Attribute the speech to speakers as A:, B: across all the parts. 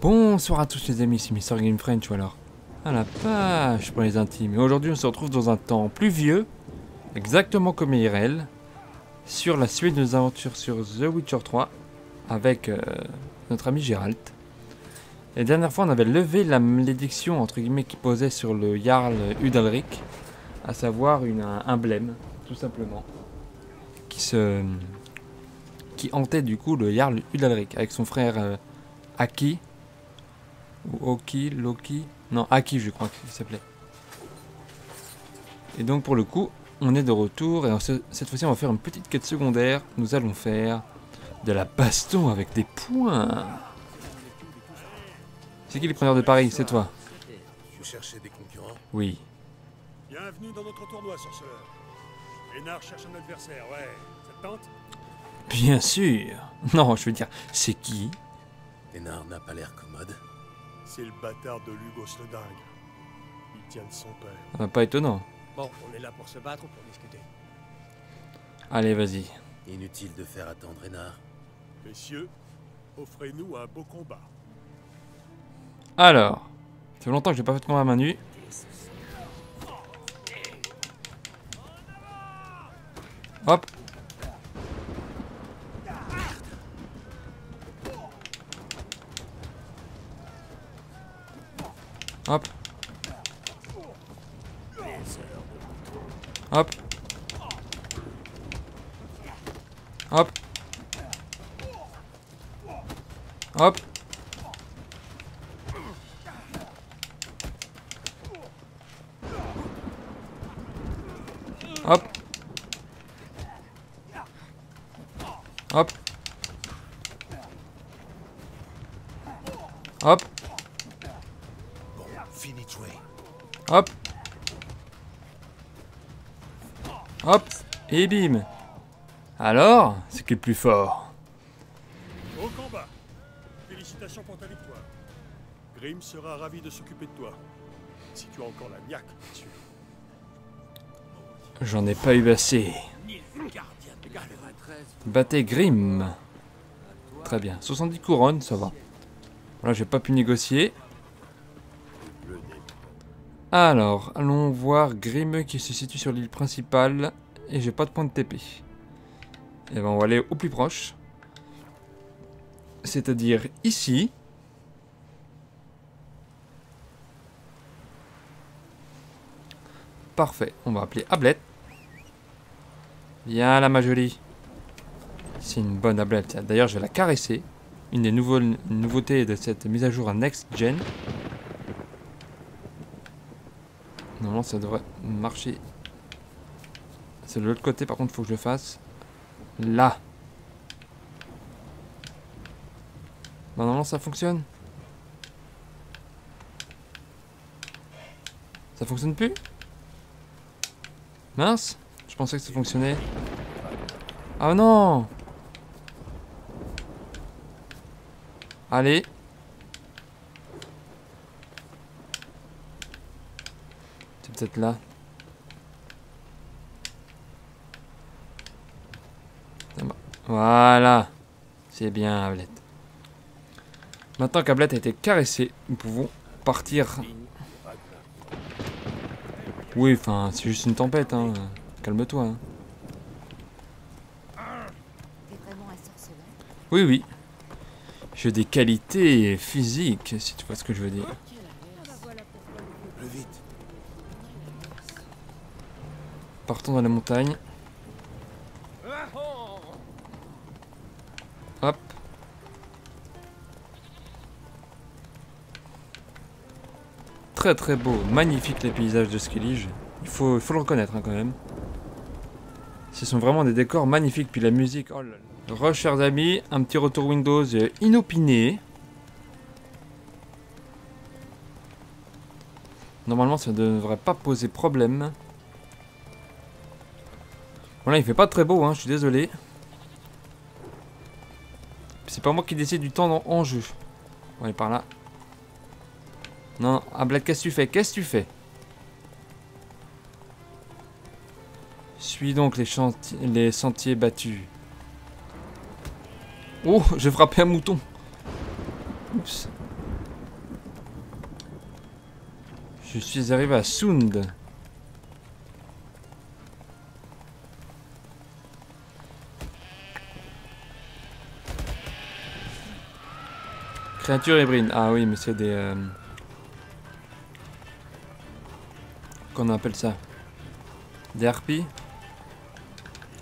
A: Bonsoir à tous les amis, c'est Mr Game French ou alors à la page pour les intimes. Et aujourd'hui on se retrouve dans un temps pluvieux, exactement comme IRL, sur la suite de nos aventures sur The Witcher 3 avec notre ami Geralt. Et la dernière fois on avait levé la malédiction entre guillemets qui posait sur le Jarl Udalric, à savoir un blême, tout simplement, qui hantait du coup le Jarl Udalric avec son frère Aki. Ou Oki, Loki... Non, Aki je crois qu'il s'appelait. Et donc pour le coup, on est de retour et cette fois-ci on va faire une petite quête secondaire. Nous allons faire de la baston avec des poings. C'est qui les preneurs de Paris? C'est toi?
B: Tu cherchais des concurrents?
A: Oui.
C: Bienvenue dans notre tournoi, sorceleur. Lénard cherche un adversaire, ouais. Ça te tente?
A: Bien sûr. Non, je veux dire, c'est qui?
B: Lénard n'a pas l'air commode.
C: C'est le bâtard de Lugos le dingue. Il tient de son père.
A: Pas étonnant.
D: Bon, on est là pour se battre ou pour discuter?
A: Allez, vas-y.
B: Inutile de faire attendre Lénard.
C: Messieurs, offrez-nous un beau combat.
A: Alors, ça fait longtemps que j'ai pas fait de combat à main nue. Hop. Hop. Hop. Hop. Hop. Hop. Hop. Hop.
B: Bon, fini de jouer.
A: Hop. Hop. Et bim. Alors, c'est qui le plus fort?
C: Au combat. Félicitations pour ta victoire. Grim sera ravi de s'occuper de toi. Si tu as encore la niaque, bien sûr.
A: J'en ai pas eu assez. Battez Grim. Très bien. 70 couronnes, ça va. Voilà, j'ai pas pu négocier. Alors, allons voir Grim qui se situe sur l'île principale. Et j'ai pas de point de TP. Et ben on va aller au plus proche. C'est-à-dire ici. Parfait. On va appeler Ablette. Viens là ma jolie. C'est une bonne Ablette. D'ailleurs je vais la caresser. Une des nouveautés de cette mise à jour à Next Gen. Normalement ça devrait marcher. C'est de l'autre côté par contre, il faut que je le fasse. Là. Bah, normalement ça fonctionne. Ça fonctionne plus? Mince. Je pensais que ça fonctionnait. Ah non. Allez. C'est peut-être là. Voilà. C'est bien, Ablette. Maintenant qu'Ablette a été caressée, nous pouvons partir. Oui, enfin, c'est juste une tempête, hein. Calme-toi. Hein. Oui, oui. J'ai des qualités physiques, si tu vois ce que je veux dire.
B: Plus vite.
A: Partons dans la montagne. Hop. Très très beau, magnifique les paysages de Skellige. Il faut le reconnaître hein, quand même. Ce sont vraiment des décors magnifiques. Puis la musique, oh là là. Re, chers amis, un petit retour Windows inopiné. Normalement ça ne devrait pas poser problème. Bon là il fait pas très beau, hein, je suis désolé. C'est pas moi qui décide du temps en jeu. On va aller par là. Non, Ablette, qu'est-ce que tu fais? Qu'est-ce que tu fais? Suis donc les sentiers battus. Oh, j'ai frappé un mouton. Oups. Je suis arrivé à Sund. Créature hybride. Ah oui, mais c'est des... Qu'on appelle ça? Des harpies.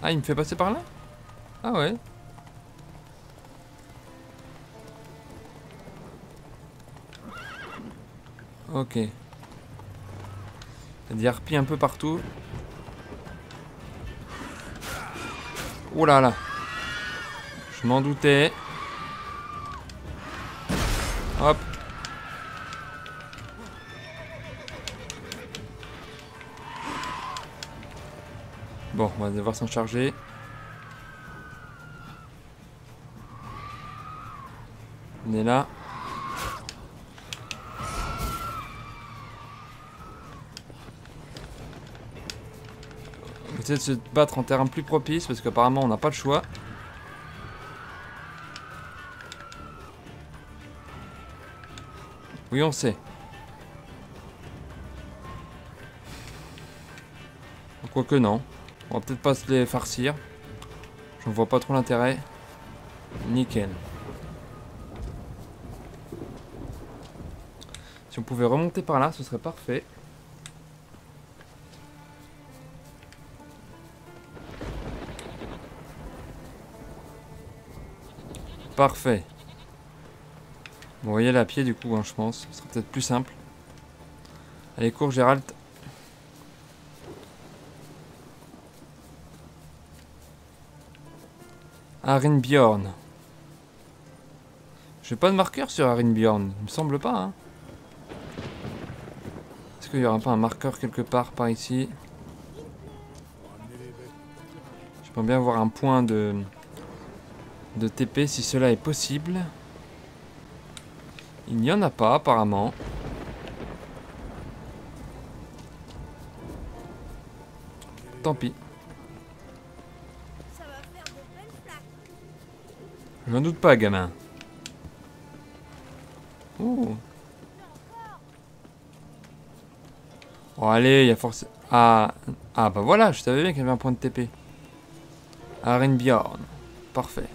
A: Ah, il me fait passer par là? Ah ouais. Ok. Il y a des harpies un peu partout. Oh là là. Je m'en doutais. Hop. Bon, on va devoir s'en charger. On est là. On va essayer de se battre en terrain plus propice parce qu'apparemment on n'a pas le choix. Oui, on sait. Quoique non. On va peut-être pas se les farcir. J'en vois pas trop l'intérêt. Nickel. Si on pouvait remonter par là, ce serait parfait. Parfait. Bon, on va y aller à pied du coup, hein, je pense. Ce sera peut-être plus simple. Allez, cours Gérald. Arinbjorn. J'ai pas de marqueur sur Arinbjorn. Il me semble pas, hein. Est-ce qu'il y aura pas un marqueur quelque part par ici? J'aimerais bien avoir un point de TP si cela est possible. Il n'y en a pas apparemment. Tant pis. Je m'en doute pas, gamin. Ouh. Oh, allez, il y a forcément... Ah, bah voilà, je savais bien qu'il y avait un point de TP. Arinbjorn. Parfait.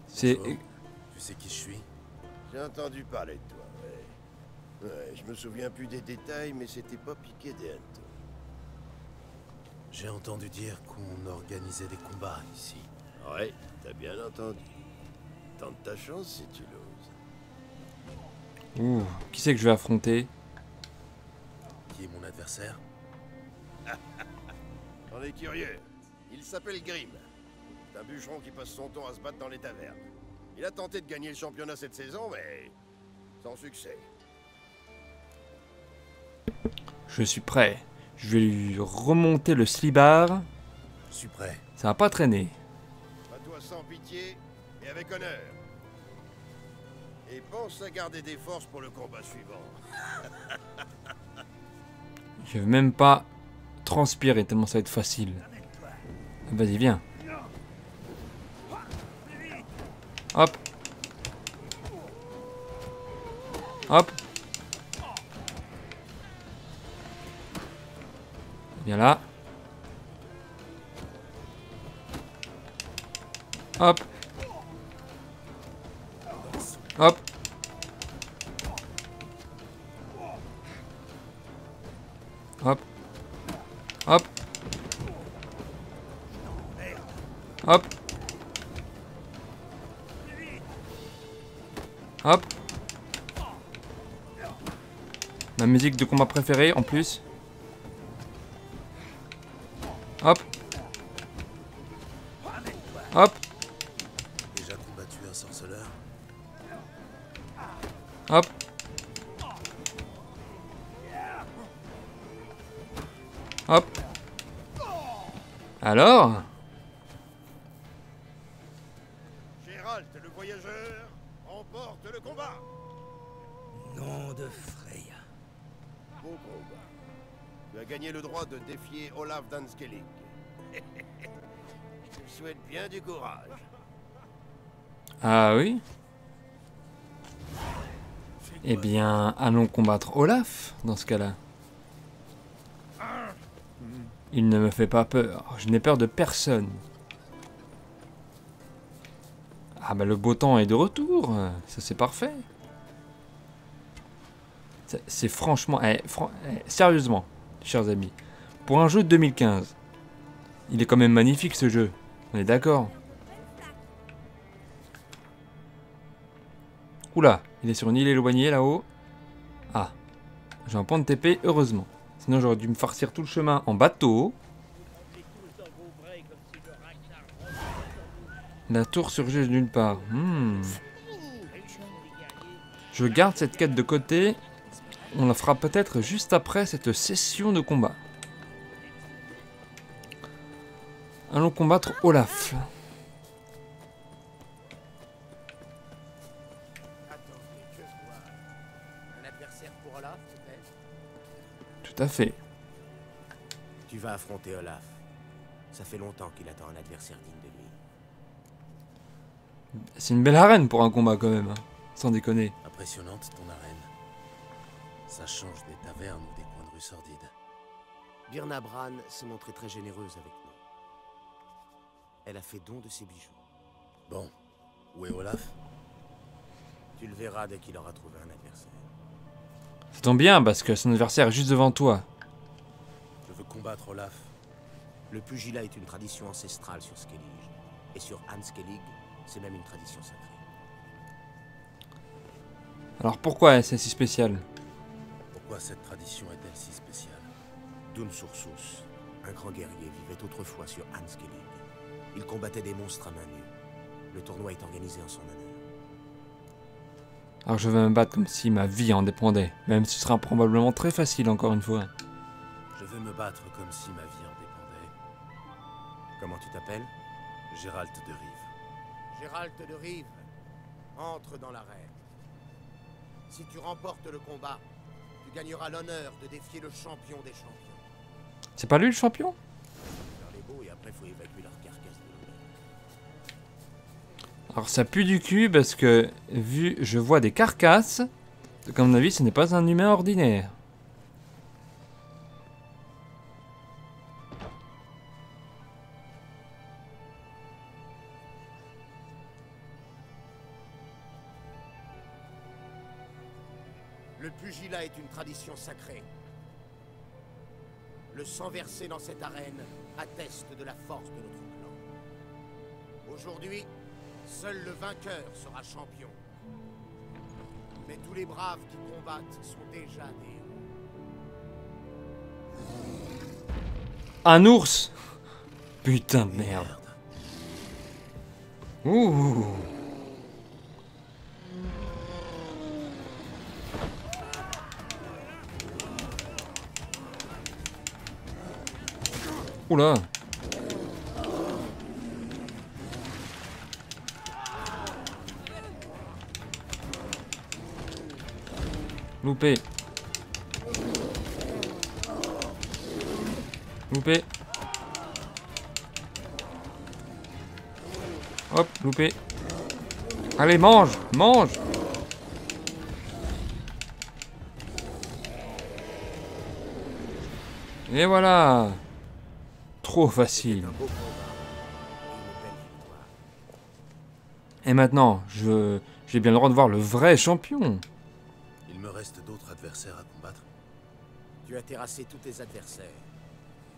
A: C'est...
B: Tu sais qui je suis?
E: J'ai entendu parler de toi, ouais. Ouais, je me souviens plus des détails, mais c'était pas piqué des hannetons.
B: J'ai entendu dire qu'on organisait des combats ici.
E: Ouais, t'as bien entendu. Tente ta chance si tu l'oses.
A: Ouh, qui c'est que je vais affronter?
B: Qui est mon adversaire?
E: On est curieux. Il s'appelle Grim. C'est un bûcheron qui passe son temps à se battre dans les tavernes. Il a tenté de gagner le championnat cette saison, mais sans succès.
A: Je suis prêt. Je vais lui remonter le slibard.
B: Je suis prêt.
A: Ça va pas traîner.
E: Bats-toi sans pitié et avec honneur. Et pense à garder des forces pour le combat suivant.
A: Je vais même pas transpirer tellement ça va être facile. Vas-y, viens. Hop. Hop. Viens là. Hop. Hop. Hop. Hop. Hop. Hop. Ma musique de combat préférée en plus. Hop. Hop.
B: Déjà combattu un sorceleur?
A: Hop. Hop. Alors?
E: Gérald, le voyageur, remporte le combat.
D: Nom de Freya.
E: Beau combat. Tu as gagné le droit de défier Olaf Danskellig. Je te souhaite bien du courage.
A: Ah oui? Eh bien, allons combattre Olaf, dans ce cas-là. Il ne me fait pas peur. Je n'ai peur de personne. Ah bah le beau temps est de retour. Ça c'est parfait. C'est franchement... sérieusement, chers amis. Pour un jeu de 2015, il est quand même magnifique ce jeu. On est d'accord? Oula, il est sur une île éloignée là-haut. Ah, j'ai un point de TP, heureusement. Sinon j'aurais dû me farcir tout le chemin en bateau. La tour surgit nulle part. Je garde cette quête de côté. On la fera peut-être juste après cette session de combat. Allons combattre Olaf.
E: Un adversaire pour Olaf, peut-être?
A: Tout à fait.
F: Tu vas affronter Olaf. Ça fait longtemps qu'il attend un adversaire digne de lui.
A: C'est une belle arène pour un combat quand même. Hein. Sans déconner.
B: Impressionnante ton arène. Ça change des tavernes ou des coins de rue sordides.
F: Birna Bran s'est montrée très généreuse avec nous. Elle a fait don de ses bijoux.
B: Bon, où est Olaf?
F: Tu le verras dès qu'il aura trouvé un adversaire.
A: Ça tombe bien parce que son adversaire est juste devant toi.
B: Je veux combattre Olaf.
F: Le pugilat est une tradition ancestrale sur Skellige. Et sur Anskellig, c'est même une tradition sacrée.
A: Alors pourquoi c'est si spécial?
B: Pourquoi cette tradition est-elle si spéciale?
F: Dun Sursus, un grand guerrier, vivait autrefois sur Anskellig. Il combattait des monstres à main nue. Le tournoi est organisé en son honneur.
A: Alors je vais me battre comme si ma vie en dépendait. Même si ce sera probablement très facile encore une fois.
B: Je vais me battre comme si ma vie en dépendait.
F: Comment tu t'appelles?
B: Gérald de Rive.
F: Gérald de Rive, entre dans l'arène. Si tu remportes le combat, tu gagneras l'honneur de défier le champion des champions.
A: C'est pas lui le champion?
F: Faire les beaux et après faut évacuer leur carcasse de l'honneur.
A: Alors ça pue du cul parce que vu je vois des carcasses, à mon avis ce n'est pas un humain ordinaire.
F: Le pugilat est une tradition sacrée. Le sang versé dans cette arène atteste de la force de notre clan. Aujourd'hui, seul le vainqueur sera champion. Mais tous les braves qui combattent sont déjà des héros.
A: Un ours! Putain de merde. Ouh! Oula! Loupé. Loupé. Hop, loupé. Allez, mange! Mange! Et voilà! Trop facile.
F: Un beau combat et une belle victoire.
A: Et maintenant, j'ai bien le droit de voir le vrai champion.
B: Il me reste d'autres adversaires à combattre.
F: Tu as terrassé tous tes adversaires.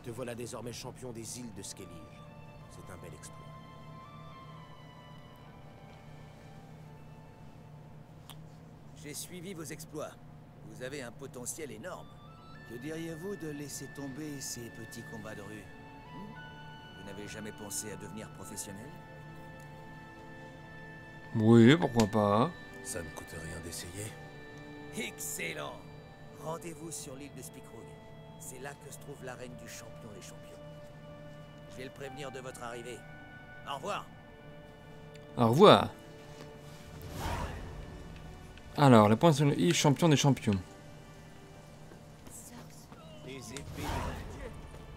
F: Te voilà désormais champion des îles de Skellige. C'est un bel exploit.
D: J'ai suivi vos exploits. Vous avez un potentiel énorme. Que diriez-vous de laisser tomber ces petits combats de rue? Vous n'avez jamais pensé à devenir professionnel?
A: Oui, pourquoi pas.
B: Ça ne coûte rien d'essayer.
D: Excellent! Rendez-vous sur l'île de Spikrug. C'est là que se trouve l'arène du champion des champions. Je vais le prévenir de votre arrivée. Au revoir!
A: Au revoir. Alors, les points sur le I, champion des champions.
D: Les épées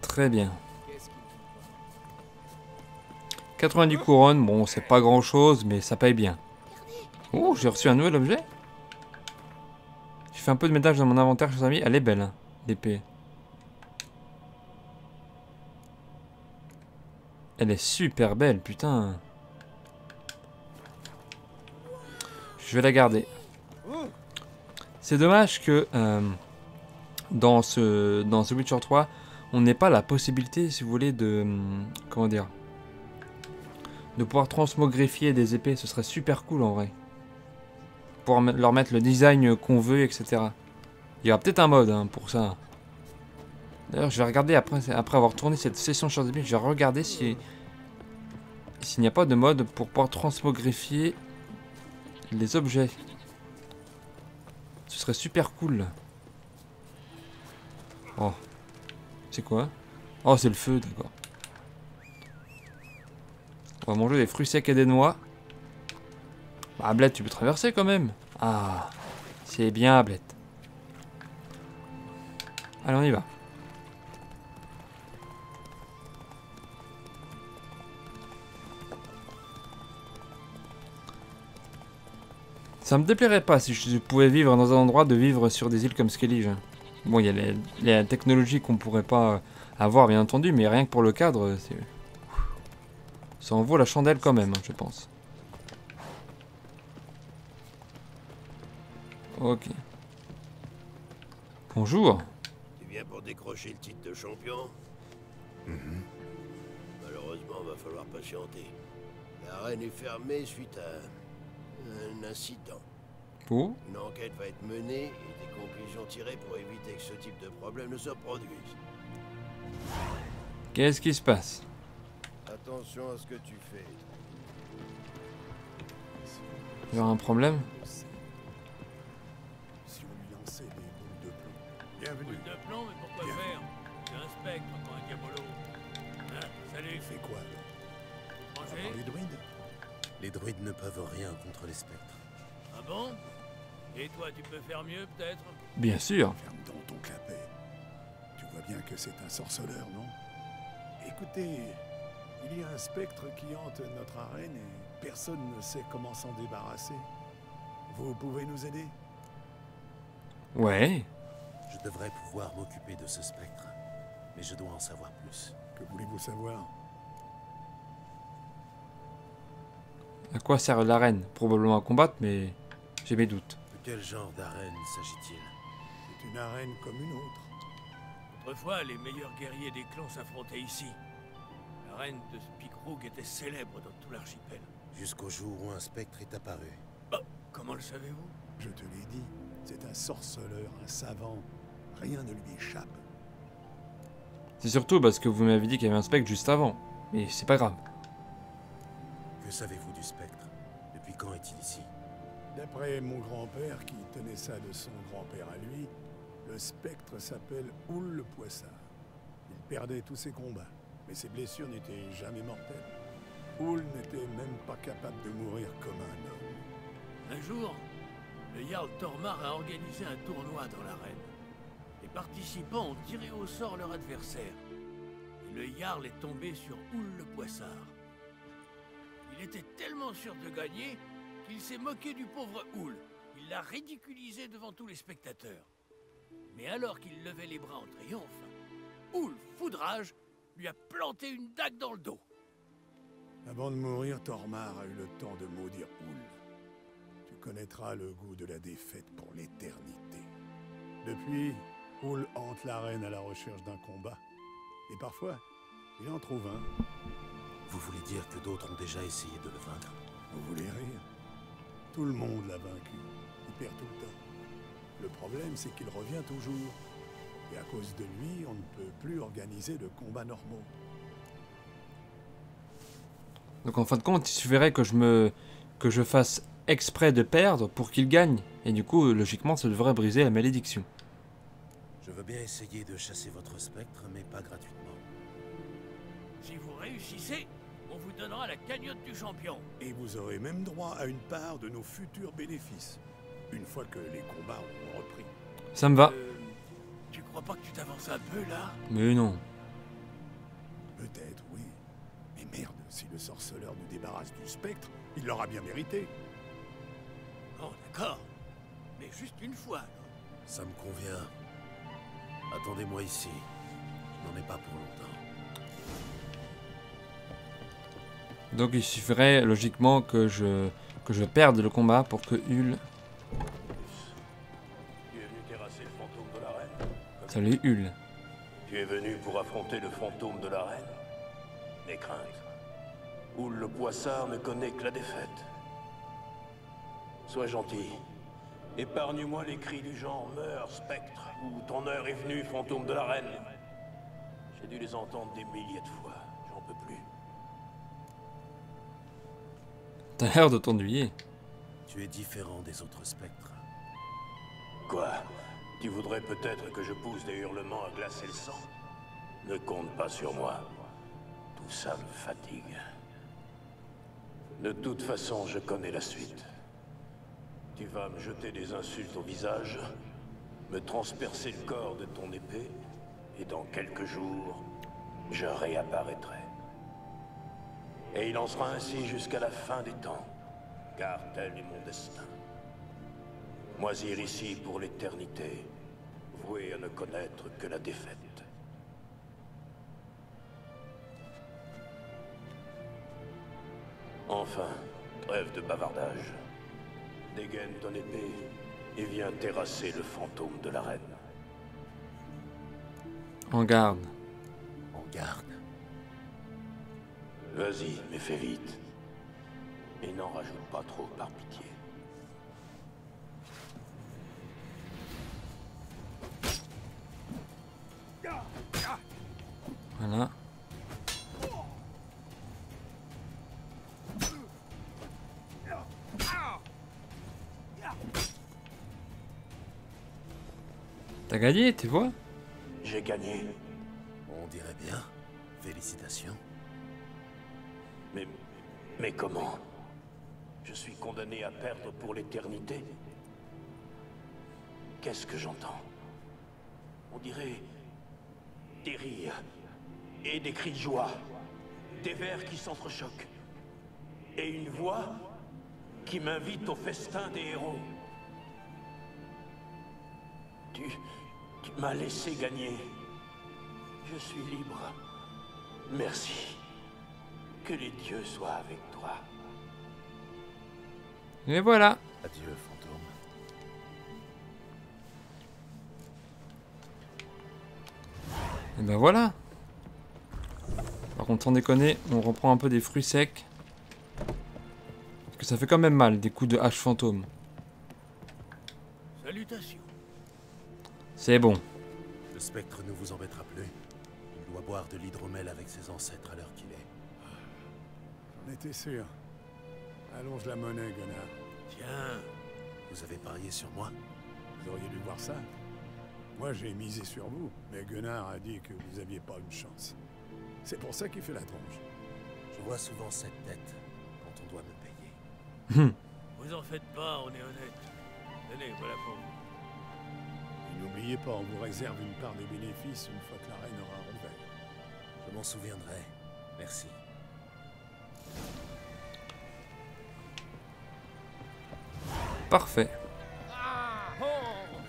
A: Très bien.
D: qu'est-ce qu'ils font
A: 90 couronnes, bon, c'est pas grand chose, mais ça paye bien. Oh, j'ai reçu un nouvel objet. J'ai fait un peu de ménage dans mon inventaire, chers amis. Elle est belle, hein, l'épée. Elle est super belle, putain. Je vais la garder. C'est dommage que dans ce Witcher 3, on n'ait pas la possibilité, si vous voulez, de... comment dire, de pouvoir transmogrifier des épées. Ce serait super cool, en vrai. Pour leur mettre le design qu'on veut, etc. Il y aura peut-être un mode hein, pour ça. D'ailleurs, je vais regarder après avoir tourné cette session sur début, je vais regarder s'il n'y a pas de mode pour pouvoir transmogrifier les objets. Ce serait super cool. Oh. C'est quoi? Oh, c'est le feu, d'accord. On va manger des fruits secs et des noix. Bah, Ablette, tu peux traverser quand même. Ah, c'est bien, Ablette. Allez, on y va. Ça me déplairait pas si je pouvais vivre dans un endroit de vivre sur des îles comme Skellige. Bon, il y a les technologies qu'on pourrait pas avoir, bien entendu, mais rien que pour le cadre, c'est... ça en vaut la chandelle quand même, je pense. Ok. Bonjour.
E: Tu viens pour décrocher le titre de champion? Malheureusement, va falloir patienter. L'arène est fermée suite à un incident.
A: Oh.
E: Une enquête va être menée et des conclusions tirées pour éviter que ce type de problème ne se produise.
A: Qu'est-ce qui se passe?
E: Attention à ce que tu fais.
A: Il y aura un problème?
C: Si on lui lançait des boules de plomb. Bienvenue.
G: Boule de plomb, mais pourquoi
C: Bien.
G: faire? C'est un spectre, pas un diabolo. Hein, salut,
C: C'est quoi?
G: manger?
C: Les druides?
B: Les druides ne peuvent rien contre les spectres.
G: Ah bon? Et toi, tu peux faire mieux, peut-être?
A: Bien sûr.
C: Ferme donc ton clapet. Tu vois bien que c'est un sorceleur, non? Écoutez, il y a un spectre qui hante notre arène et personne ne sait comment s'en débarrasser. Vous pouvez nous aider?
A: Ouais.
B: Je devrais pouvoir m'occuper de ce spectre, mais je dois en savoir plus.
C: Que voulez-vous savoir?
A: À quoi sert l'arène? Probablement à combattre, mais j'ai mes doutes.
B: De quel genre d'arène s'agit-il?
C: C'est une arène comme une autre.
G: Autrefois, les meilleurs guerriers des clans s'affrontaient ici. La reine de Spikroog était célèbre dans tout l'archipel.
B: Jusqu'au jour où un spectre est apparu.
G: Bah, comment le savez-vous?
C: Je te l'ai dit, c'est un sorceleur, un savant. Rien ne lui échappe.
A: C'est surtout parce que vous m'avez dit qu'il y avait un spectre juste avant. Mais c'est pas grave.
B: Que savez-vous du spectre? Depuis quand est-il ici?
C: D'après mon grand-père, qui tenait ça de son grand-père à lui, le spectre s'appelle Houl le Poissard. Il perdait tous ses combats, mais ses blessures n'étaient jamais mortelles. Houl n'était même pas capable de mourir comme un homme.
G: Un jour, le Jarl Tormar a organisé un tournoi dans l'arène. Les participants ont tiré au sort leur adversaire. Et le Jarl est tombé sur Houl le Poissard. Il était tellement sûr de gagner qu'il s'est moqué du pauvre Houl. Il l'a ridiculisé devant tous les spectateurs. Mais alors qu'il levait les bras en triomphe, Houl, fou de rage, lui a planté une dague dans le dos.
C: Avant de mourir, Tormar a eu le temps de maudire Houl. Tu connaîtras le goût de la défaite pour l'éternité. Depuis, Houl hante l'arène à la recherche d'un combat. Et parfois, il en trouve un.
B: Vous voulez dire que d'autres ont déjà essayé de le vaincre?
C: Vous voulez rire? Tout le monde l'a vaincu. Il perd tout le temps. Le problème, c'est qu'il revient toujours. Et à cause de lui, on ne peut plus organiser de combats normaux.
A: Donc en fin de compte, il suffirait que je fasse exprès de perdre pour qu'il gagne. Et du coup, logiquement, ça devrait briser la malédiction.
B: Je veux bien essayer de chasser votre spectre, mais pas gratuitement.
G: Si vous réussissez, on vous donnera la cagnotte du champion.
C: Et vous aurez même droit à une part de nos futurs bénéfices. Une fois que les combats auront repris.
A: Ça me va.
G: Tu crois pas que tu t'avances un peu là?
A: Mais non.
C: Peut-être, oui. Mais merde, si le sorceleur nous débarrasse du spectre, il l'aura bien mérité.
G: Oh, d'accord. Mais juste une fois, alors.
B: Ça me convient. Attendez-moi ici. Je n'en ai pas pour longtemps.
A: Donc il suffirait logiquement que je perde le combat pour que Hul...
H: Tu es venu terrasser le fantôme de la reine.
A: Salut Hul.
H: Tu es venu pour affronter le fantôme de la reine. N'aie crainte. Houle le poissard ne connaît que la défaite. Sois gentil. Épargne-moi les cris du genre « Meurs, spectre » ou « Ton heure est venue, fantôme de la reine ». J'ai dû les entendre des milliers de fois. J'en peux plus.
A: T'as l'air de t'ennuyer.
B: Tu es différent des autres spectres.
H: Quoi? Tu voudrais peut-être que je pousse des hurlements à glacer le sang? Ne compte pas sur moi. Tout ça me fatigue. De toute façon, je connais la suite. Tu vas me jeter des insultes au visage, me transpercer le corps de ton épée, et dans quelques jours, je réapparaîtrai. Et il en sera ainsi jusqu'à la fin des temps, car tel est mon destin. Moisir ici pour l'éternité, voué à ne connaître que la défaite. Enfin, trêve de bavardage. Dégaine ton épée et viens terrasser le fantôme de la reine.
A: En garde.
B: En garde.
H: Vas-y, mais fais vite. Et n'en rajoute pas trop par pitié.
A: Voilà. T'as gagné, tu vois?
H: J'ai gagné.
B: On dirait bien. Félicitations.
H: Mais comment? Je suis condamné à perdre pour l'éternité? Qu'est-ce que j'entends? On dirait des rires et des cris de joie, des vers qui s'entrechoquent, et une voix qui m'invite au festin des héros. Tu m'as laissé gagner. Je suis libre. Merci. Que les dieux soient avec toi.
A: Et voilà.
B: Adieu, fantôme.
A: Et ben voilà. Par contre, sans déconner, on reprend un peu des fruits secs. Parce que ça fait quand même mal, des coups de hache fantôme.
G: Salutations.
A: C'est bon.
B: Le spectre ne vous embêtera plus. Il doit boire de l'hydromel avec ses ancêtres à l'heure qu'il est.
C: On était sûr. Allonge la monnaie, Gunnar.
G: Tiens,
B: Vous avez parié sur moi?
C: Vous auriez dû voir ça. Moi, j'ai misé sur vous, mais Gunnar a dit que vous aviez pas une chance. C'est pour ça qu'il fait la tronche.
B: Je vois souvent cette tête quand on doit me payer.
G: vous en faites pas, on est honnête. Tenez, voilà pour vous.
C: Et n'oubliez pas, on vous réserve une part des bénéfices une fois que la reine aura rouvert.
B: Je m'en souviendrai. Merci.
A: Parfait.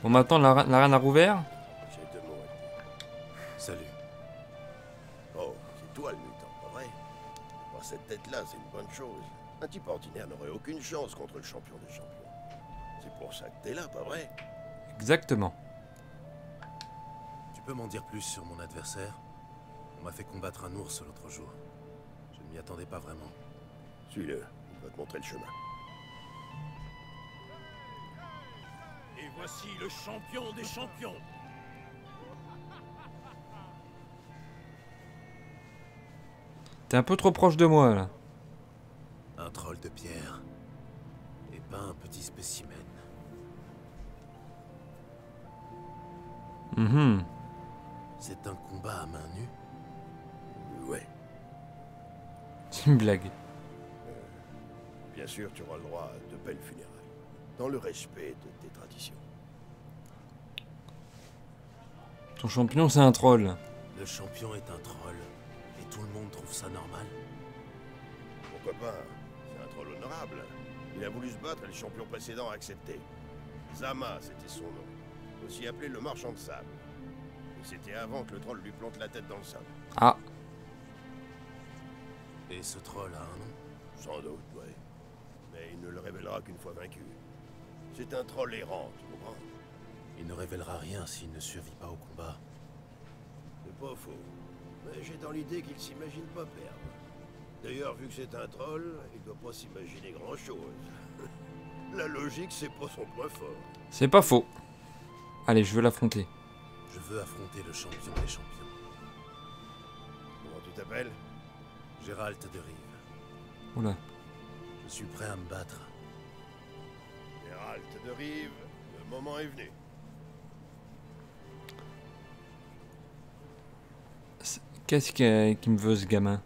A: Bon, maintenant, la reine a rouvert.
E: J'ai 2 mots à te dire.
B: Salut.
E: Oh, c'est toi le mutant, pas vrai? Voir cette tête-là, c'est une bonne chose. Un type ordinaire n'aurait aucune chance contre le champion des champions. C'est pour ça que t'es là, pas vrai?
A: Exactement.
B: Tu peux m'en dire plus sur mon adversaire? On m'a fait combattre un ours l'autre jour. Je ne m'y attendais pas vraiment.
E: Suis-le, il va te montrer le chemin.
G: Et voici le champion des champions.
A: T'es un peu trop proche de moi, là.
B: Un troll de pierre. Et pas un petit spécimen.
A: Mhm.
B: C'est un combat à main nue?
E: Ouais,
A: C'est une blague.
E: bien sûr, tu auras le droit à de belles funérailles. Dans le respect de tes traditions.
A: Ton champion, c'est un troll.
B: Le champion est un troll. Et tout le monde trouve ça normal?
E: pourquoi pas. C'est un troll honorable. Il a voulu se battre et le champion précédent a accepté. Zama, c'était son nom. Aussi appelé le marchand de sable. Et c'était avant que le troll lui plante la tête dans le sable.
A: Ah,
B: Et ce troll a un nom?
E: Sans doute, ouais. Mais il ne le révélera qu'une fois vaincu. C'est un troll errant, tu comprends?
B: Il ne révélera rien s'il ne survit pas au combat.
E: C'est pas faux. Mais j'ai dans l'idée qu'il s'imagine pas perdre. D'ailleurs, vu que c'est un troll, il doit pas s'imaginer grand-chose. La logique, c'est pas son point fort.
A: c'est pas faux. Allez, je veux l'affronter.
B: Je veux affronter le champion des champions.
E: Comment tu t'appelles?
B: Gérald de Rive.
A: Oula.
B: Je suis prêt à me battre.
E: Gérald de Rive, le moment est venu.
A: Qu'est-ce qui me veut ce gamin?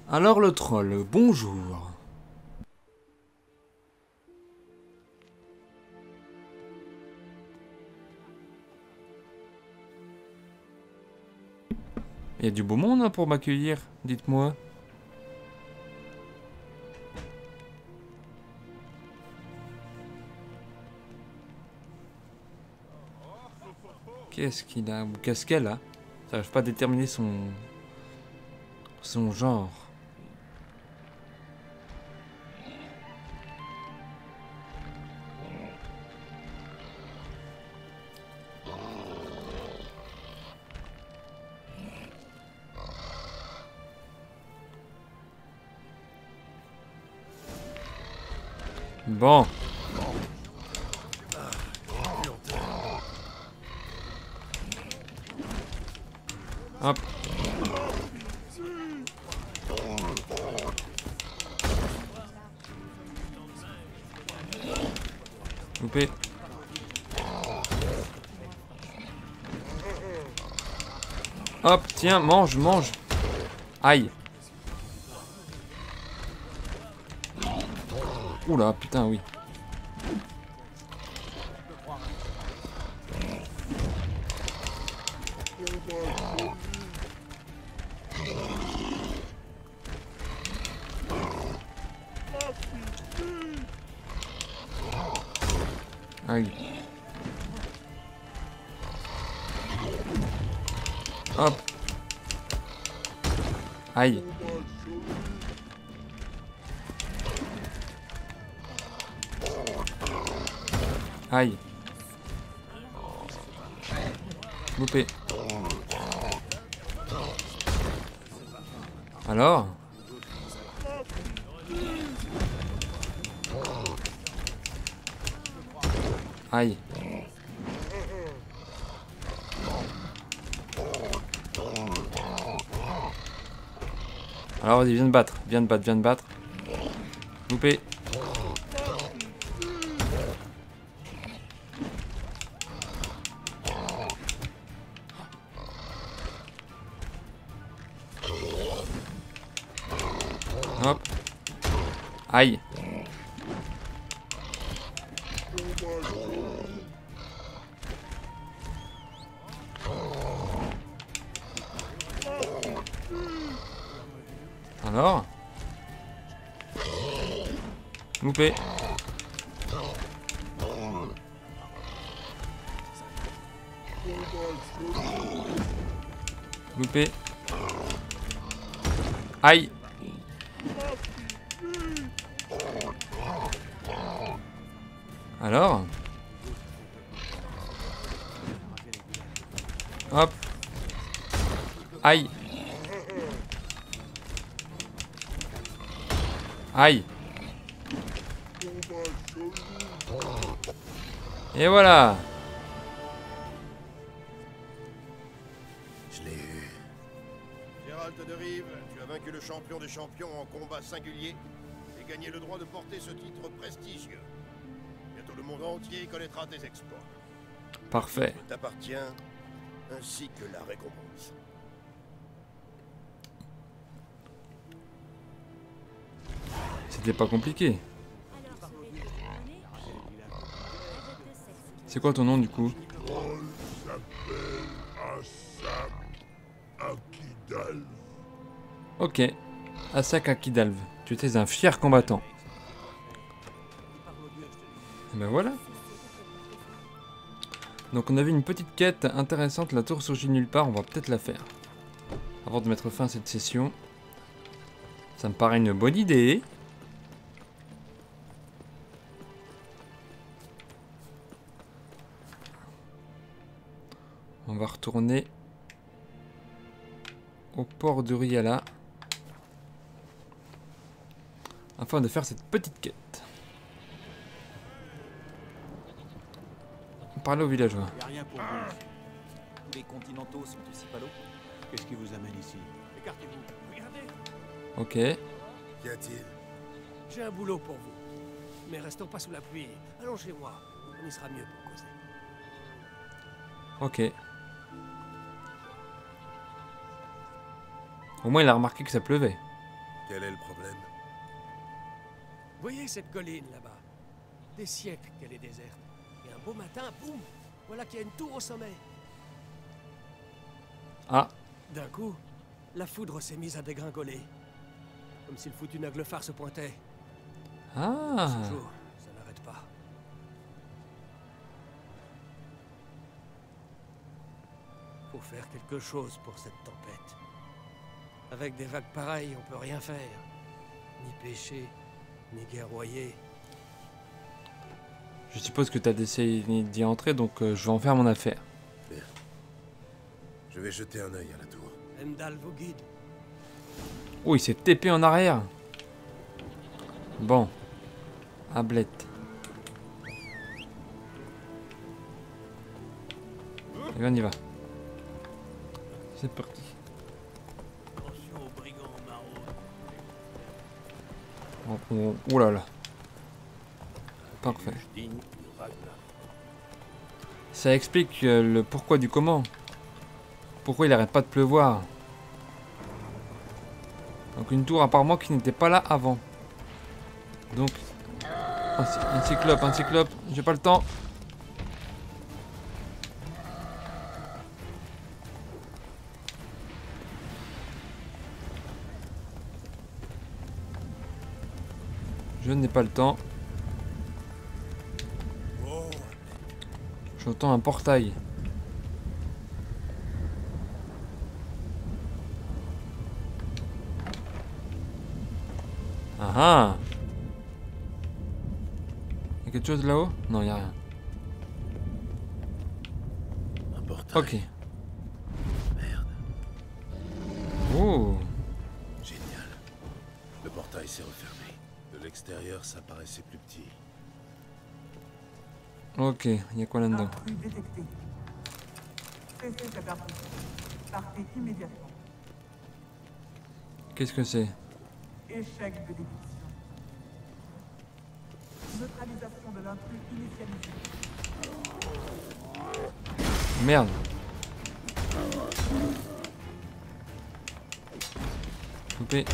A: Alors le troll, bonjour. Il y a du beau monde hein, pour m'accueillir, dites-moi. Qu'est-ce qu'il a ou qu'est-ce qu'elle a? J'arrive pas à déterminer son genre. Bon. Hop. Loupé. Hop, tiens, mange, mange. Aïe. Oula, putain, oui. Aïe. Hop. Aïe. Aïe. Loupé. Alors? Aïe. Alors vas-y, viens de battre, viens de battre, viens de battre. Loupé. Hop. Aïe. Alors? Loupé. Loupé. Aïe. Alors? Hop. Aïe. Aïe. Et voilà.
B: Je l'ai eu.
E: Gérald de Rive, tu as vaincu le champion des champions en combat singulier et gagné le droit de porter ce titre prestigieux. Bientôt le monde entier connaîtra tes exploits.
A: Parfait.
E: Il t'appartient, ainsi que la récompense.
A: C'était pas compliqué. C'est quoi ton nom du coup?
C: On s'appelle Assam Akidal.
A: Ok. Asaka Kidalv. Tu étais un fier combattant. Et ben voilà. Donc on avait une petite quête intéressante. La tour surgit nulle part. On va peut-être la faire. Avant de mettre fin à cette session. Ça me paraît une bonne idée. On va retourner au port de Riala afin de faire cette petite quête. Parler aux villageois.
I: Y a rien pour vous. Tous les continentaux sont aussi palos.
G: Qu'est-ce qui vous amène ici?
F: Écartez-vous. Regardez.
A: Ok.
B: Qu'y a-t-il?
F: J'ai un boulot pour vous. Mais restons pas sous la pluie. Allons chez moi. On y sera mieux pour causer.
A: Ok. Au moins il a remarqué que ça pleuvait.
B: Quel est le problème?
F: Voyez cette colline là-bas? Des siècles qu'elle est déserte. Et un beau matin, boum! Voilà qu'il y a une tour au sommet.
A: Ah.
F: D'un coup, la foudre s'est mise à dégringoler. Comme si le foutu naglefar se pointait.
A: Ah.
F: Ce jour, ça n'arrête pas. Faut faire quelque chose pour cette tempête. Avec des vagues pareilles, on peut rien faire. Ni pêcher, ni guerroyer.
A: Je suppose que tu as essayé d'y entrer, donc je vais en faire mon affaire.
B: Bien. Je vais jeter un œil à la tour.
F: Heimdall vous guide.
A: Oh, il s'est TP en arrière. Bon. Ablette. Et on y va. C'est parti.
G: Attention aux brigands marauds.
A: Oh là là. Parfait.
H: Digne du Ragnar.
A: Ça explique le pourquoi du comment. Pourquoi il arrête pas de pleuvoir. Donc une tour apparemment qui n'était pas là avant. Donc un cyclope, j'ai pas le temps. Je n'ai pas le temps. J'entends un portail. Ah ah! Il y a quelque chose là-haut? Non, il n'y a rien.
B: Un portail.
A: Ok.
B: Merde.
A: Oh!
B: Génial. Le portail s'est refermé. De l'extérieur, ça paraissait plus petit.
A: Ok, il y a quoi là-dedans?
J: Intrus détecté. Cessez cette intrusion. Partez immédiatement.
A: Qu'est-ce que c'est?
J: Échec de détection. Neutralisation de l'intrus initialisée.
A: Merde! Coupé.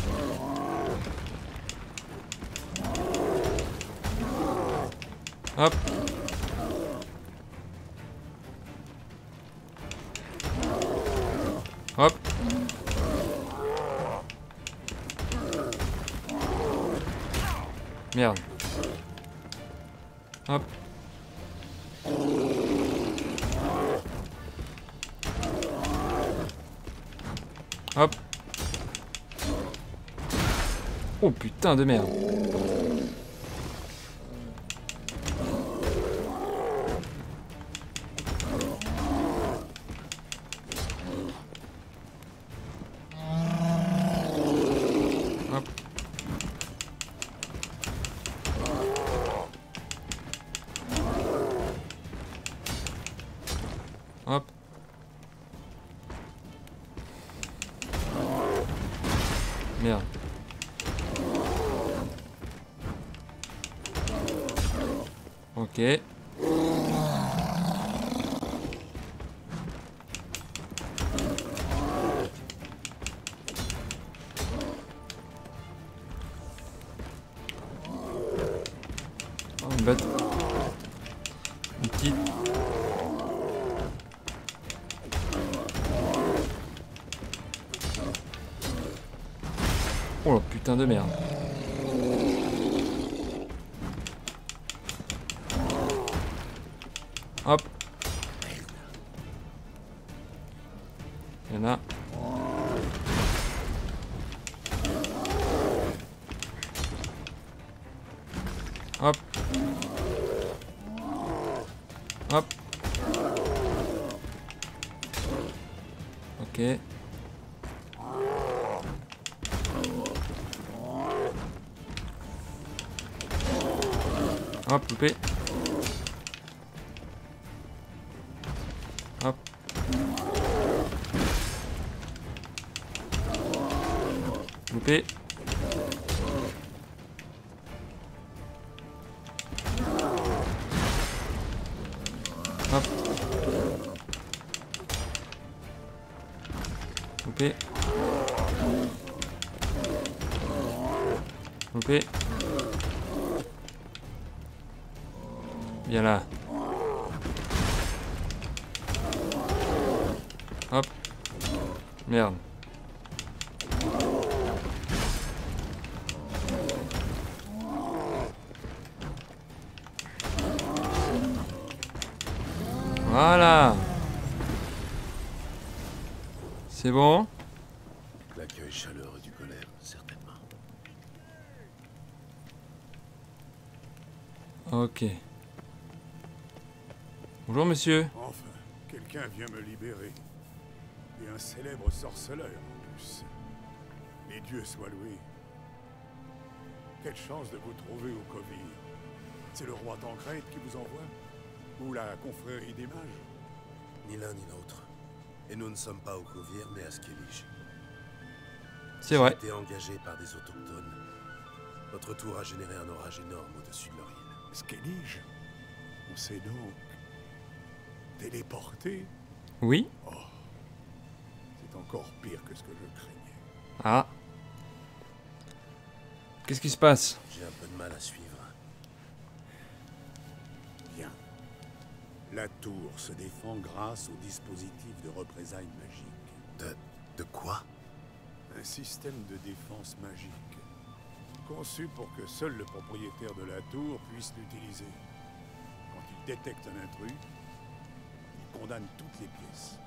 A: Hop! Hop! Merde. Hop. Hop. Oh putain de merde. Hop. Hop. Merde. Ok. Oh, une bête. Une petite. Oh la putain de merde. Hop. Il y en a. Hop. Hop. Ok. Hop, loupé. Hop. Loupé. Hop. Loupé. Loupé. Viens là. Hop. Merde. Voilà. C'est bon?
B: L'accueil chaleureux du golem, certainement.
A: Ok. Bonjour monsieur.
C: Enfin, quelqu'un vient me libérer. Et un célèbre sorceleur en plus. Les dieux soient loués. Quelle chance de vous trouver au Kovir. C'est le roi Tancred qui vous envoie? Ou la confrérie des mages?
B: Ni l'un ni l'autre. Et nous ne sommes pas au Kovir, mais à Skellige.
A: C'est vrai.
B: J'ai été engagé par des autochtones. Notre tour a généré un orage énorme au-dessus de leur île.
C: Skellige? On s'est donc téléporté?
A: Oui.
C: Oh, c'est encore pire que ce que je craignais.
A: Ah. Qu'est-ce qui se passe?
B: J'ai un peu de mal à suivre.
C: Bien. La tour se défend grâce au dispositif de représailles magiques.
B: De quoi?
C: Un système de défense magique. Conçu pour que seul le propriétaire de la tour puisse l'utiliser. Quand il détecte un intrus, il condamne toutes les pièces.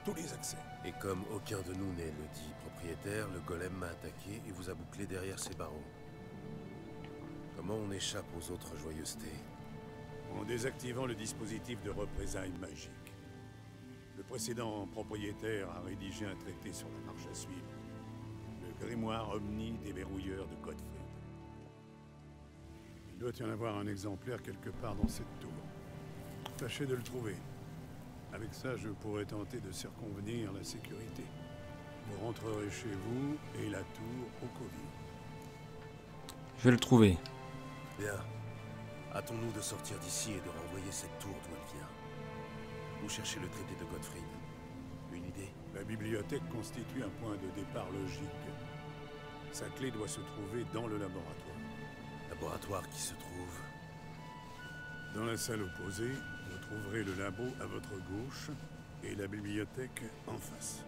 C: Tous les accès.
B: Et comme aucun de nous n'est le dit propriétaire, le golem m'a attaqué et vous a bouclé derrière ses barreaux. Comment on échappe aux autres joyeusetés?
C: En désactivant le dispositif de représailles magiques. Le précédent propriétaire a rédigé un traité sur la marche à suivre. Le grimoire omni des verrouilleurs de Godfrey. Il doit y en avoir un exemplaire quelque part dans cette tour. Tâchez de le trouver. Avec ça, je pourrais tenter de circonvenir la sécurité. Vous rentrerez chez vous et la tour au Kovir.
A: Je vais le trouver.
B: Bien. Hâtons-nous de sortir d'ici et de renvoyer cette tour d'où elle vient. Où chercher le traité de Godfrey? Une idée?
C: La bibliothèque constitue un point de départ logique. Sa clé doit se trouver dans le laboratoire.
B: Laboratoire qui se trouve...
C: Dans la salle opposée, vous trouverez le labo à votre gauche et la bibliothèque en face.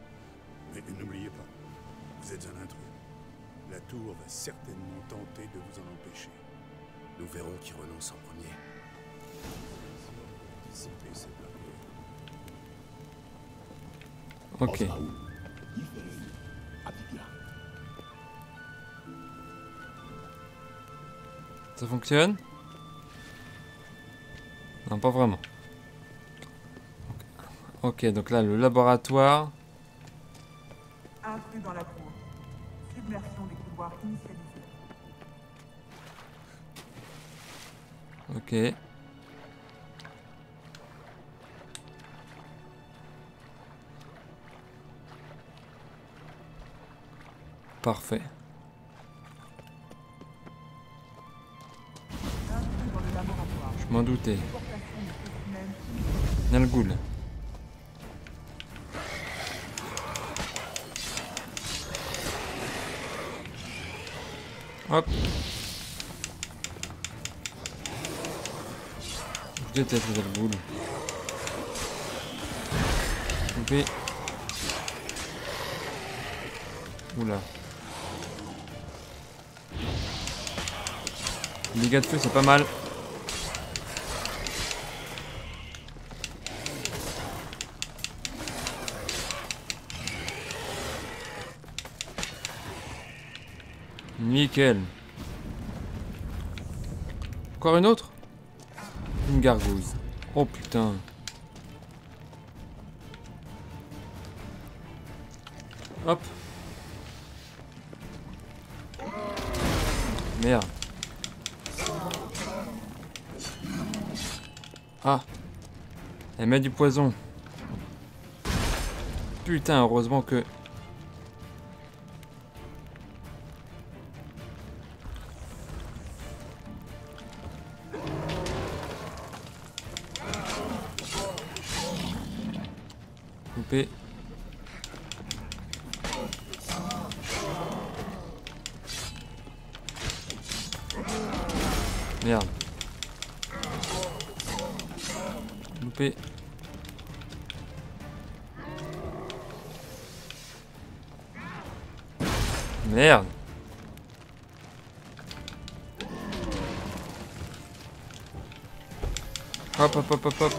C: Mais n'oubliez pas, vous êtes un intrus. La tour va certainement tenter de vous en empêcher.
B: Nous verrons qui renonce en premier.
C: Dissiper ces barrières.
A: Ok. Ça fonctionne? Non, pas vraiment. Ok, donc là, le laboratoire.
J: Intrus dans la cour. Submersion des couloirs initialisés.
A: Ok. Parfait.
J: Intrus dans le laboratoire.
A: Je m'en doutais.
J: Déportation de spécimens.
A: Nalgoul. Hop. Je déteste les Nalgoul. Coupé. Oula. Les dégâts de feu, c'est pas mal. Nickel. Encore une autre? Une gargouille. Oh putain. Hop. Merde. Ah. Elle met du poison. Putain, heureusement que... Couper. Merde. Loupé. Merde. Hop hop hop hop hop.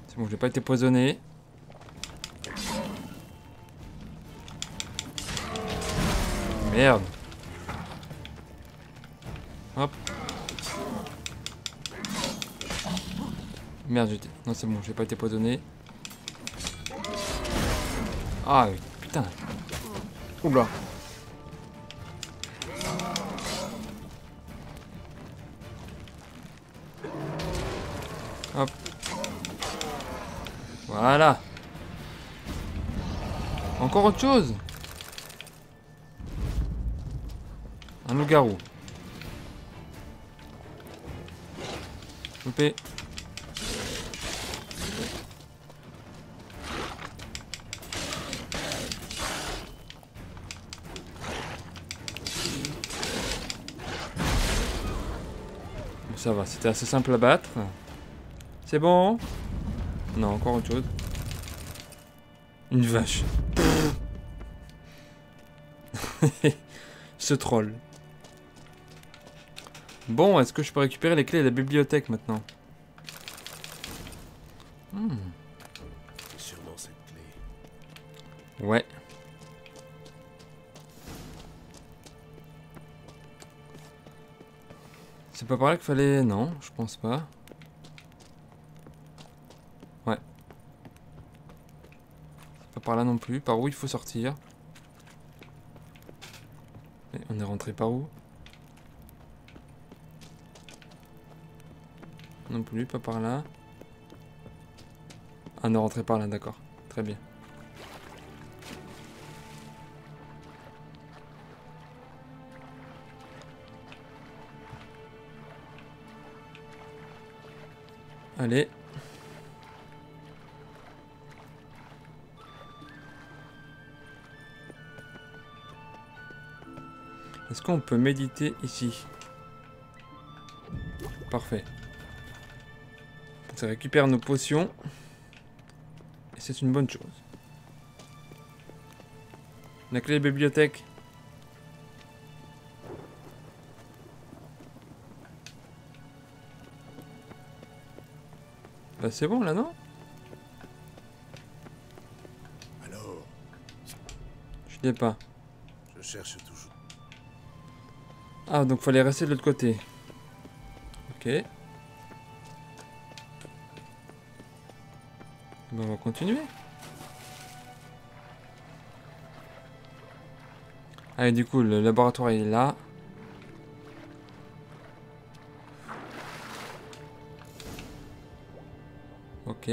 A: C'est bon, je n'ai pas été poisonné. Merde. Hop. Merde, j'étais... Non, c'est bon, j'ai pas été poisonné. Ah, putain. Oula. Hop. Voilà. Encore autre chose. Un loup-garou. Coupé. Ça va, c'était assez simple à battre. C'est bon? Non, encore autre chose. Une vache. Ce troll. Bon, est-ce que je peux récupérer les clés de la bibliothèque maintenant?
B: Sûrement cette clé.
A: Ouais. C'est pas par là qu'il fallait... Non, je pense pas. Ouais. C'est pas par là non plus. Par où il faut sortir? Et on est rentré par où? Non plus, pas par là. Ah, on est rentré par là, d'accord. Très bien. Allez. Est-ce qu'on peut méditer ici? Parfait. Ça récupère nos potions. Et c'est une bonne chose. La clé de bibliothèque. Bah c'est bon là, non?
C: Alors,
A: Je l'ai pas.
B: Je cherche toujours.
A: Ah, donc fallait rester de l'autre côté. Ok. Bon, on va continuer. Allez, du coup, le laboratoire il est là. Ok.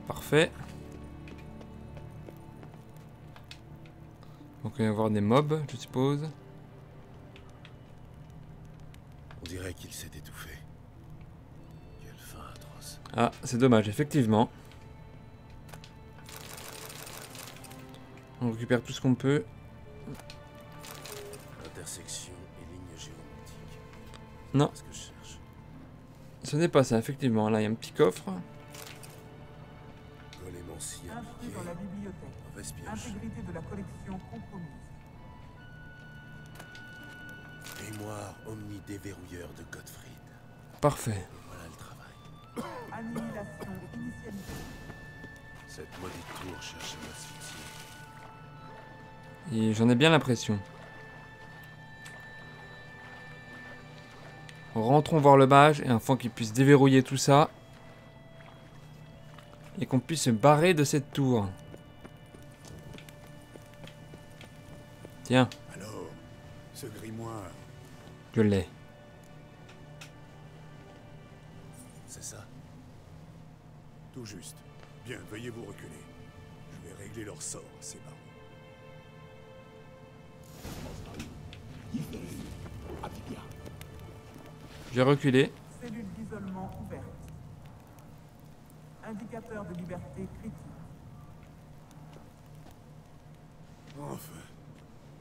A: Parfait. Donc il va y avoir des mobs, je suppose.
B: On dirait qu'il s'est étouffé. Quelle fin atroce.
A: Ah, c'est dommage, effectivement. On récupère tout ce qu'on peut.
B: Intersection et ligne géométrique.
A: Non.
B: C'est ce que je cherche.
A: Ce n'est pas ça, effectivement. Là, il y a un petit coffre.
B: Golem si
J: Inscrit
B: impliqué.
J: dans la bibliothèque.
B: Mauvaise pioche.
J: Intégrité de la collection compromise.
B: Mémoire omnidéverrouilleur de Gottfried.
A: Parfait.
B: Voilà le travail.
J: Annihilation initialisée.
B: Cette maudite tour cherche à m'asphyxier.
A: Et j'en ai bien l'impression. Rentrons voir le mage et afin qu'il puisse déverrouiller tout ça. Et qu'on puisse se barrer de cette tour. Tiens,
C: Alors, ce grimoire,
A: je l'ai.
B: C'est ça.
C: tout juste. Bien, veuillez vous reculer. Je vais régler leur sort, ces barons.
A: J'ai reculé.
J: Cellule d'isolement ouverte. Indicateur de liberté critique.
C: Enfin,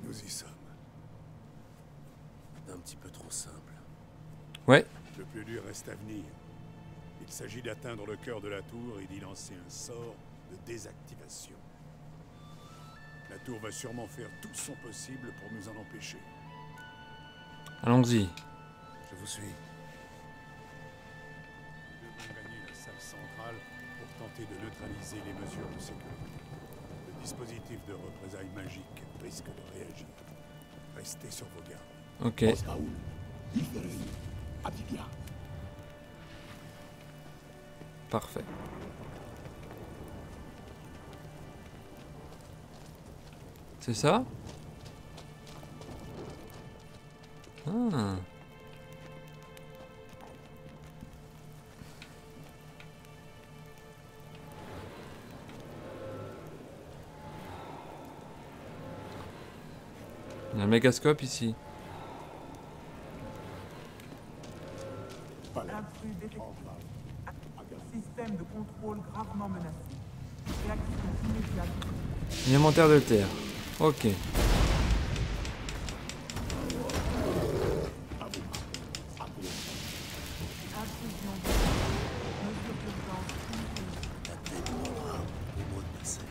C: nous y sommes.
B: Un petit peu trop simple.
A: Ouais.
C: Le plus dur reste à venir. Il s'agit d'atteindre le cœur de la tour et d'y lancer un sort de désactivation. La tour va sûrement faire tout son possible pour nous en empêcher.
A: Allons-y.
B: Je vous suis.
C: Nous devons gagner la salle centrale pour tenter de neutraliser les mesures de sécurité. Le dispositif de représailles magique risque de réagir. Restez sur vos gardes.
A: Ok. Parfait. C'est ça? Ah. Il y a un mégascope ici.
J: Intrus détecté. Système de contrôle gravement menacé. Réaction immédiate.
A: Élémentaire de terre. Ok.
J: Intrusion de mesure d'urgence inutilisée.
B: La tête au bras, au mot de passer.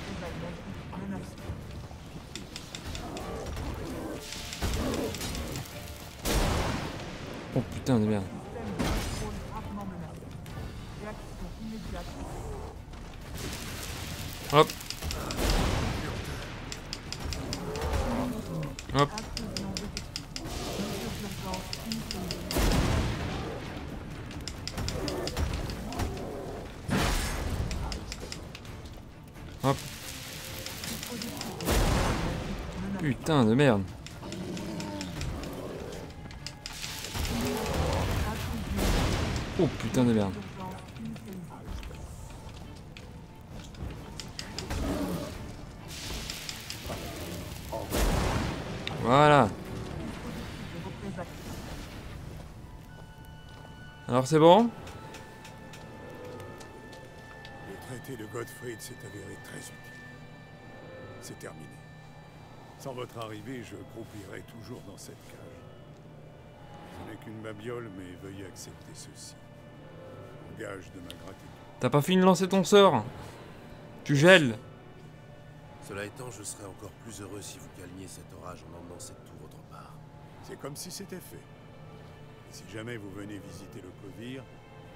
J: Représailles magique menacée.
A: Oh putain de merde.
J: Système de contrôle gravement menacé. Réaction immédiate.
A: Hop. Hop.
J: Intrusion détectée. Mesure d'urgence inutilisée.
A: Hop.
J: Dispositif de représailles menacé.
A: Putain de merde. Oh putain de merde.
J: Urgence initialisée.
A: Voilà.
J: Dispositif de représailles.
A: Alors c'est bon?
C: Le traité de Gottfried s'est avéré très utile. C'est terminé. Sans votre arrivée, je croupirai toujours dans cette cage. Ce n'est qu'une babiole, mais veuillez accepter ceci. En gage de ma gratitude.
A: T'as pas fini de lancer ton sort? Tu gèles.
B: Cela étant, je serais encore plus heureux si vous calmiez cet orage en emmenant cette tour autre part.
C: C'est comme si c'était fait. Et si jamais vous venez visiter le Kovir,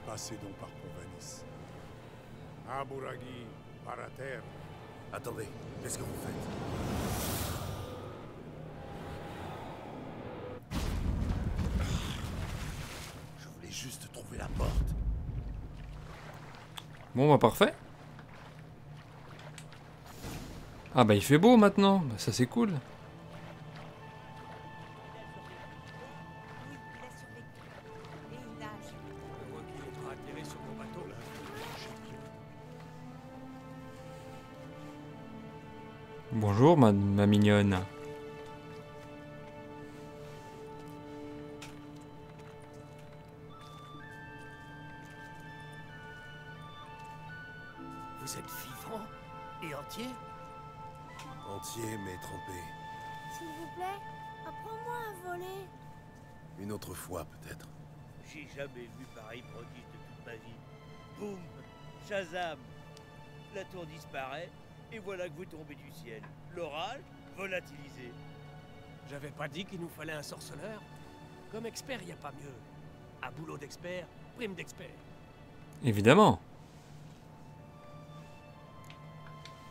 C: passez donc par Pont-Vanis. Aburagi, Parater.
B: Attendez, qu'est-ce que vous faites? Je voulais juste trouver la porte.
A: Bon bah parfait. Ah bah il fait beau maintenant. Bah, ça c'est cool. Bonjour ma mignonne.
G: Vous êtes vivant et entier?
B: Entier mais trempé.
K: S'il vous plaît, apprends-moi à voler.
B: Une autre fois peut-être.
G: J'ai jamais vu pareil prodige de toute ma vie. Boum, Shazam, la tour disparaît, et voilà que vous tombez du ciel. L'orage, volatilisé.
F: J'avais pas dit qu'il nous fallait un sorceleur? Comme expert, y a pas mieux. À boulot d'expert, prime d'expert.
A: Évidemment.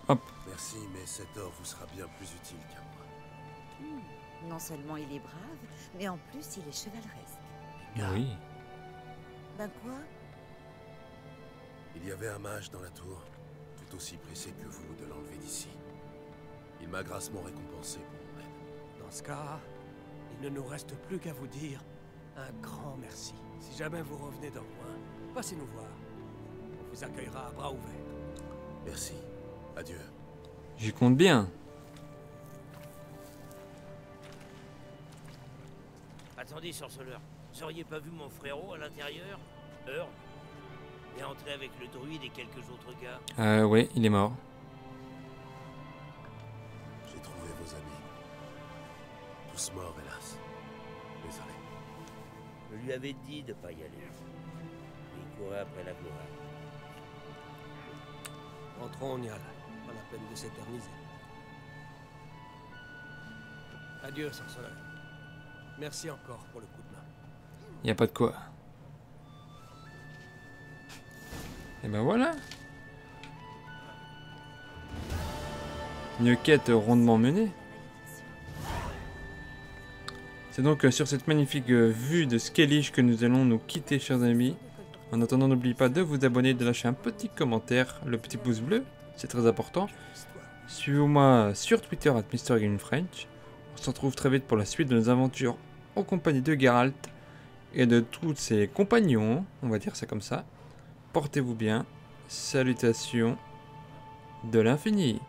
A: Hop.
B: Merci, mais cet or vous sera bien plus utile qu'à moi.
K: Non seulement il est brave, mais en plus il est chevaleresque.
A: Oui.
K: Ben quoi?
B: Il y avait un mage dans la tour, tout aussi pressé que vous de l'enlever d'ici. Il m'a grassement récompensé pour mon aide.
F: Dans ce cas, il ne nous reste plus qu'à vous dire un grand merci. Si jamais vous revenez dans le coin, passez nous voir. On vous accueillera à bras ouverts.
B: Merci. Adieu.
A: J'y compte bien.
G: Attendez, sorceleur. Vous auriez pas vu mon frérot à l'intérieur? Earl est entré avec le druide et quelques autres gars.
A: Ouais, il est mort.
B: J'ai trouvé vos amis. Tous morts, hélas. Désolé.
G: Je lui avais dit de pas y aller. Il courait après la gloire.
F: Rentrons, Niall. Pas la peine de s'éterniser. Adieu, sorceleur. Merci encore pour le coup de main.
A: Y a pas de quoi. Et ben voilà. Une quête rondement menée. C'est donc sur cette magnifique vue de Skellige que nous allons nous quitter, chers amis. En attendant, n'oubliez pas de vous abonner, de lâcher un petit commentaire, le petit pouce bleu, c'est très important. Suivez-moi sur Twitter @MrGameFrench. On se retrouve très vite pour la suite de nos aventures en compagnie de Geralt et de tous ses compagnons, on va dire ça comme ça. Portez-vous bien, salutations de l'infini.